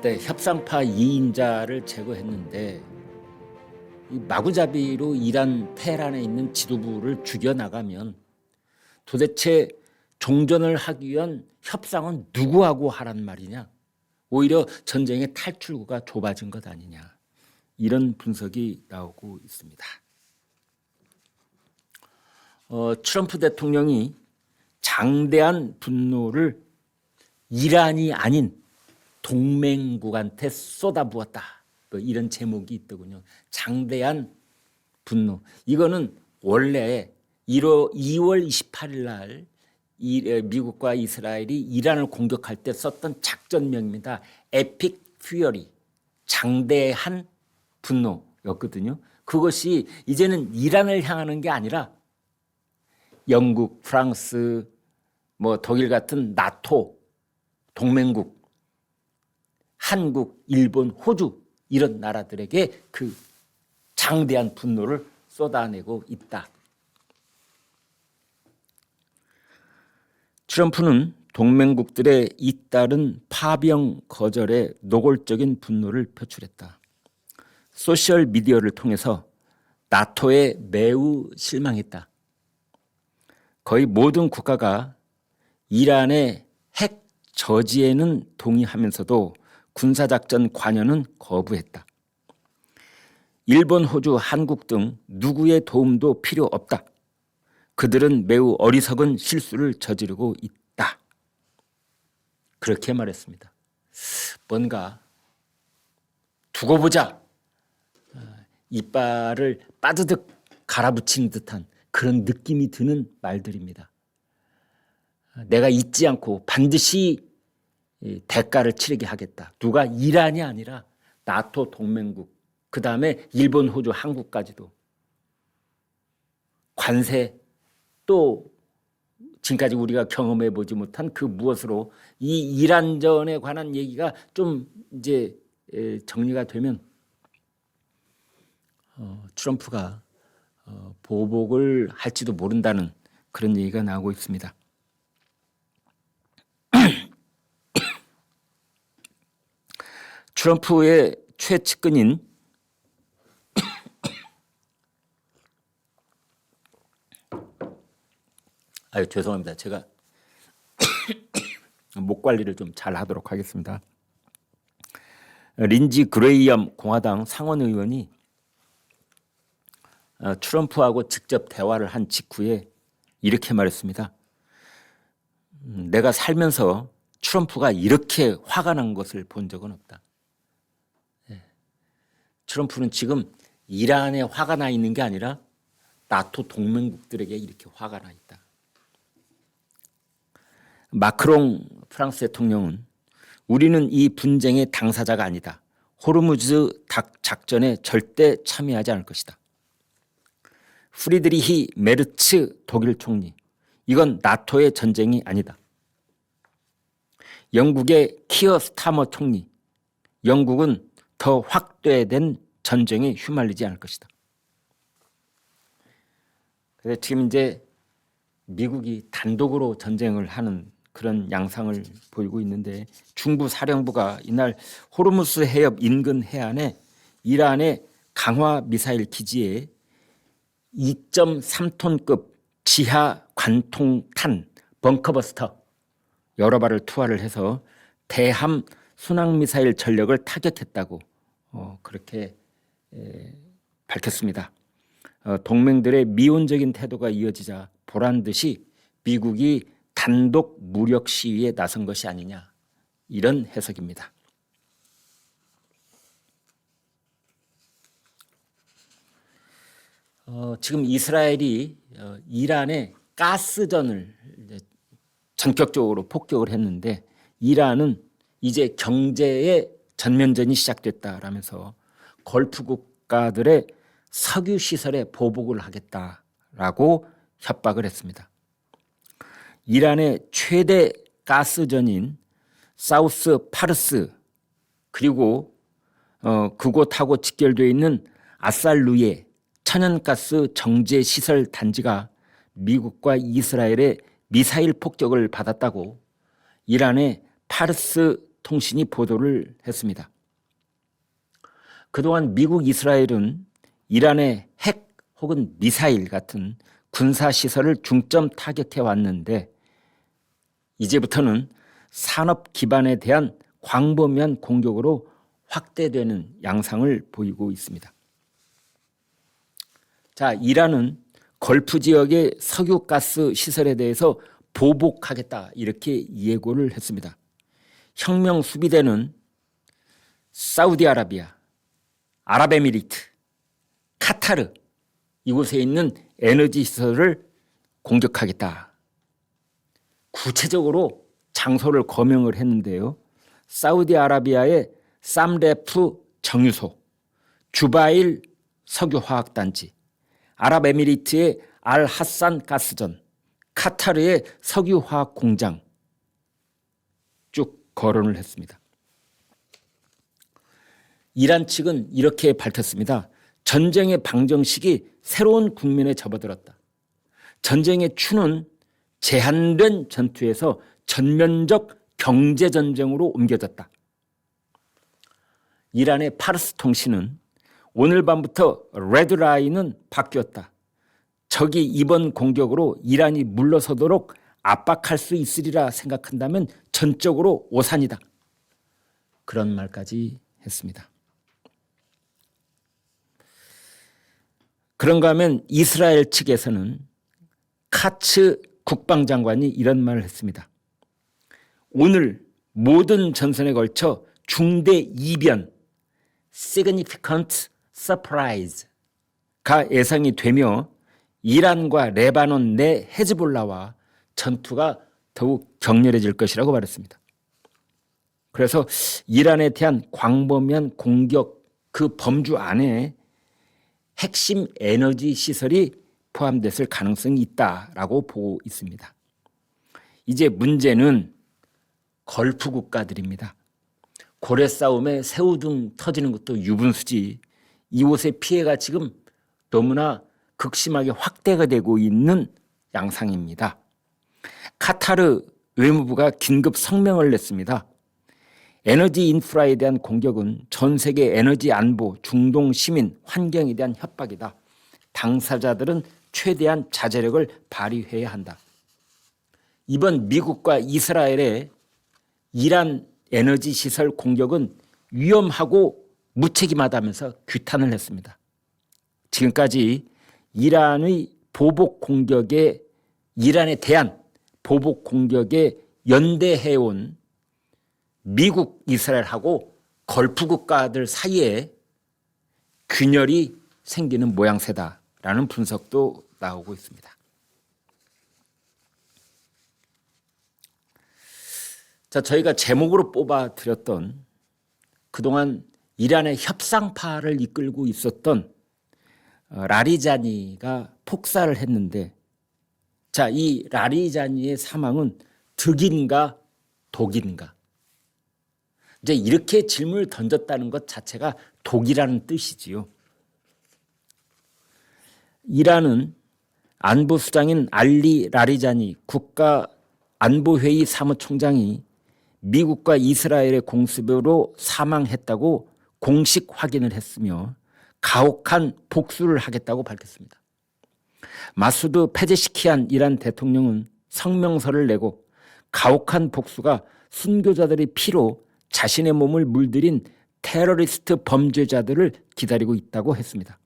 네, 협상파 2인자를 제거했는데 이 마구잡이로 이란 테헤란에 있는 지도부를 죽여나가면 도대체 종전을 하기 위한 협상은 누구하고 하란 말이냐? 오히려 전쟁의 탈출구가 좁아진 것 아니냐? 이런 분석이 나오고 있습니다. 트럼프 대통령이 장대한 분노를 이란이 아닌 동맹국한테 쏟아부었다. 뭐 이런 제목이 있더군요. 장대한 분노. 이거는 원래 2월 28일 날 미국과 이스라엘이 이란을 공격할 때 썼던 작전명입니다. 에픽 퓨어리, 장대한 분노였거든요. 그것이 이제는 이란을 향하는 게 아니라 영국, 프랑스, 독일 같은 나토 동맹국, 한국, 일본, 호주 이런 나라들에게 그 장대한 분노를 쏟아내고 있다. 트럼프는 동맹국들의 잇따른 파병 거절에 노골적인 분노를 표출했다. 소셜 미디어를 통해서 나토에 매우 실망했다. 거의 모든 국가가 이란의 핵 저지에는 동의하면서도 군사작전 관여는 거부했다. 일본, 호주, 한국 등 누구의 도움도 필요 없다. 그들은 매우 어리석은 실수를 저지르고 있다. 그렇게 말했습니다. 뭔가 두고 보자. 이빨을 빠드득 갈아붙인 듯한 그런 느낌이 드는 말들입니다. 내가 잊지 않고 반드시 대가를 치르게 하겠다. 누가 이란이 아니라 나토 동맹국, 그 다음에 일본, 호주, 한국까지도 관세, 또 지금까지 우리가 경험해 보지 못한 그 무엇으로 이 이란전에 관한 얘기가 좀 이제 정리가 되면 트럼프가 보복을 할지도 모른다는 그런 얘기가 나오고 있습니다. 트럼프의 최측근인 죄송합니다. 제가 목 관리를 좀 잘 하도록 하겠습니다. 린지 그레이엄 공화당 상원의원이 트럼프하고 직접 대화를 한 직후에 이렇게 말했습니다. 내가 살면서 트럼프가 이렇게 화가 난 것을 본 적은 없다. 트럼프는 지금 이란에 화가 나 있는 게 아니라 나토 동맹국들에게 이렇게 화가 나 있다. 마크롱 프랑스 대통령은 우리는 이 분쟁의 당사자가 아니다. 호르무즈 작전에 절대 참여하지 않을 것이다. 프리드리히 메르츠 독일 총리, 이건 나토의 전쟁이 아니다. 영국의 키어 스타머 총리, 영국은 더 확대된 전쟁에 휘말리지 않을 것이다. 그래서 지금 이제 미국이 단독으로 전쟁을 하는 그런 양상을 보이고 있는데 중부 사령부가 이날 호르무스 해협 인근 해안에 이란의 강화 미사일 기지에 2.3톤급 지하 관통탄 벙커버스터 여러 발을 투하를 해서 대함 순항미사일 전력을 타격했다고 그렇게 밝혔습니다. 동맹들의 미온적인 태도가 이어지자 보란듯이 미국이 단독 무력 시위에 나선 것이 아니냐, 이런 해석입니다. 지금 이스라엘이 이란의 가스전을 전격적으로 폭격을 했는데 이란은 이제 경제의 전면전이 시작됐다라면서 걸프 국가들의 석유 시설에 보복을 하겠다라고 협박을 했습니다. 이란의 최대 가스전인 사우스 파르스 그리고 그곳하고 직결되어 있는 아살루예 천연가스 정제 시설 단지가 미국과 이스라엘의 미사일 폭격을 받았다고 이란의 파르스 통신이 보도를 했습니다. 그동안 미국, 이스라엘은 이란의 핵 혹은 미사일 같은 군사시설을 중점 타격해 왔는데 이제부터는 산업 기반에 대한 광범위한 공격으로 확대되는 양상을 보이고 있습니다. 자, 이란은 걸프 지역의 석유가스 시설에 대해서 보복하겠다 이렇게 예고를 했습니다. 혁명 수비대는 사우디아라비아, 아랍에미리트, 카타르 이곳에 있는 에너지 시설을 공격하겠다. 구체적으로 장소를 거명을 했는데요. 사우디아라비아의 삼레프 정유소, 주바일 석유화학단지, 아랍에미리트의 알하산 가스전, 카타르의 석유화학 공장 쭉 거론을 했습니다. 이란 측은 이렇게 밝혔습니다. 전쟁의 방정식이 새로운 국면에 접어들었다. 전쟁의 추는 제한된 전투에서 전면적 경제전쟁으로 옮겨졌다. 이란의 파르스 통신은 오늘 밤부터 레드라인은 바뀌었다. 적이 이번 공격으로 이란이 물러서도록 압박할 수 있으리라 생각한다면 전적으로 오산이다. 그런 말까지 했습니다. 그런가 하면 이스라엘 측에서는 카츠 국방장관이 이런 말을 했습니다. 오늘 모든 전선에 걸쳐 중대 이변 significant surprise가 예상이 되며 이란과 레바논 내 헤즈볼라와 전투가 더욱 격렬해질 것이라고 말했습니다. 그래서 이란에 대한 광범위한 공격 그 범주 안에 핵심 에너지 시설이 포함됐을 가능성이 있다라고 보고 있습니다. 이제 문제는 걸프 국가들입니다. 고래 싸움에 새우등 터지는 것도 유분수지 이곳의 피해가 지금 너무나 극심하게 확대가 되고 있는 양상입니다. 카타르 외무부가 긴급 성명을 냈습니다. 에너지 인프라에 대한 공격은 전 세계 에너지 안보, 중동 시민, 환경에 대한 협박이다. 당사자들은 최대한 자제력을 발휘해야 한다. 이번 미국과 이스라엘의 이란 에너지 시설 공격은 위험하고 무책임하다면서 규탄을 했습니다. 지금까지 이란의 이란에 대한 보복 공격에 연대해온 미국, 이스라엘하고 걸프 국가들 사이에 균열이 생기는 모양새다라는 분석도 나오고 있습니다. 자, 저희가 제목으로 뽑아드렸던 그동안 이란의 협상파를 이끌고 있었던 라리자니가 폭사를 했는데, 자, 이 라리자니의 사망은 득인가 독인가? 이제 이렇게 질문을 던졌다는 것 자체가 독이라는 뜻이지요. 이란은 안보수장인 알리 라리자니 국가안보회의 사무총장이 미국과 이스라엘의 공습으로 사망했다고 공식 확인을 했으며 가혹한 복수를 하겠다고 밝혔습니다. 마수드 페제시키안 이란 대통령은 성명서를 내고 가혹한 복수가 순교자들의 피로 자신의 몸을 물들인 테러리스트 범죄자들을 기다리고 있다고 했습니다.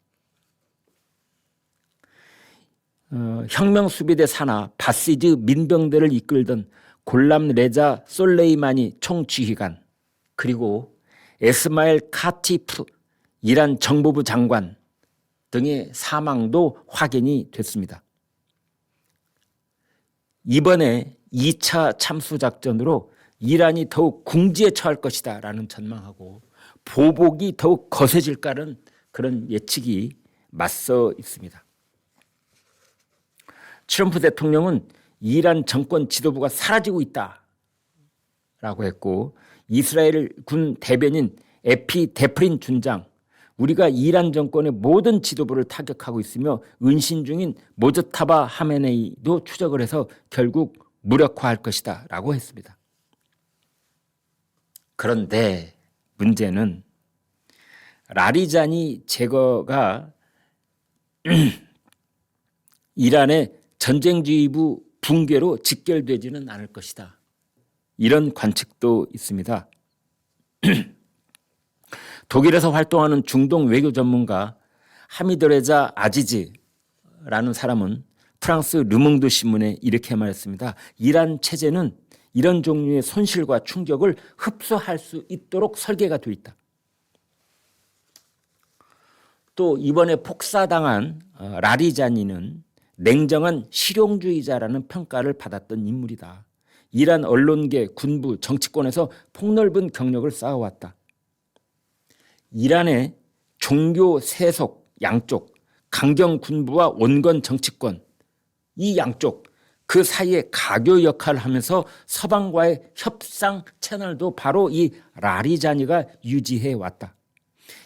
혁명수비대 산하 바시즈 민병대를 이끌던 골람 레자 솔레이마니 총지휘관, 그리고 에스마엘 카티프 이란 정보부 장관 등의 사망도 확인이 됐습니다. 이번에 2차 참수작전으로 이란이 더욱 궁지에 처할 것이다 라는 전망하고 보복이 더욱 거세질까는 그런 예측이 맞서 있습니다. 트럼프 대통령은 이란 정권 지도부가 사라지고 있다라고 했고, 이스라엘 군 대변인 에피 데프린 준장, 우리가 이란 정권의 모든 지도부를 타격하고 있으며 은신 중인 모저타바 하메네이도 추적을 해서 결국 무력화할 것이다 라고 했습니다. 그런데 문제는 라리자니 제거가 이란의 전쟁주의부 붕괴로 직결되지는 않을 것이다. 이런 관측도 있습니다. 독일에서 활동하는 중동 외교 전문가 하미드레자 아지즈라는 사람은 프랑스 르몽드 신문에 이렇게 말했습니다. 이란 체제는 이런 종류의 손실과 충격을 흡수할 수 있도록 설계가 되어 있다. 또 이번에 폭사당한 라리자니는 냉정한 실용주의자라는 평가를 받았던 인물이다. 이란 언론계, 군부, 정치권에서 폭넓은 경력을 쌓아왔다. 이란의 종교 세속 양쪽, 강경 군부와 온건 정치권, 이 양쪽 그 사이에 가교 역할을 하면서 서방과의 협상 채널도 바로 이 라리자니가 유지해 왔다.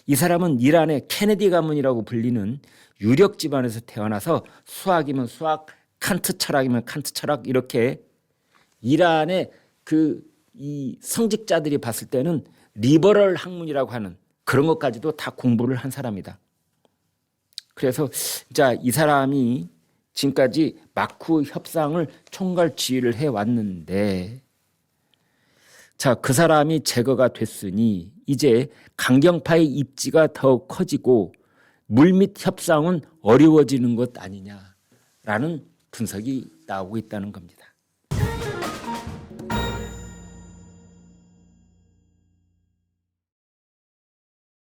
이 사람은 이란의 케네디 가문이라고 불리는 유력 집안에서 태어나서 수학이면 수학, 칸트 철학이면 칸트 철학, 이렇게 이란의 이 성직자들이 봤을 때는 리버럴 학문이라고 하는 그런 것까지도 다 공부를 한 사람이다. 그래서 자, 이 사람이 지금까지 마크 협상을 총괄 지휘를 해왔는데, 자, 그 사람이 제거가 됐으니 이제 강경파의 입지가 더 커지고 물밑 협상은 어려워지는 것 아니냐라는 분석이 나오고 있다는 겁니다.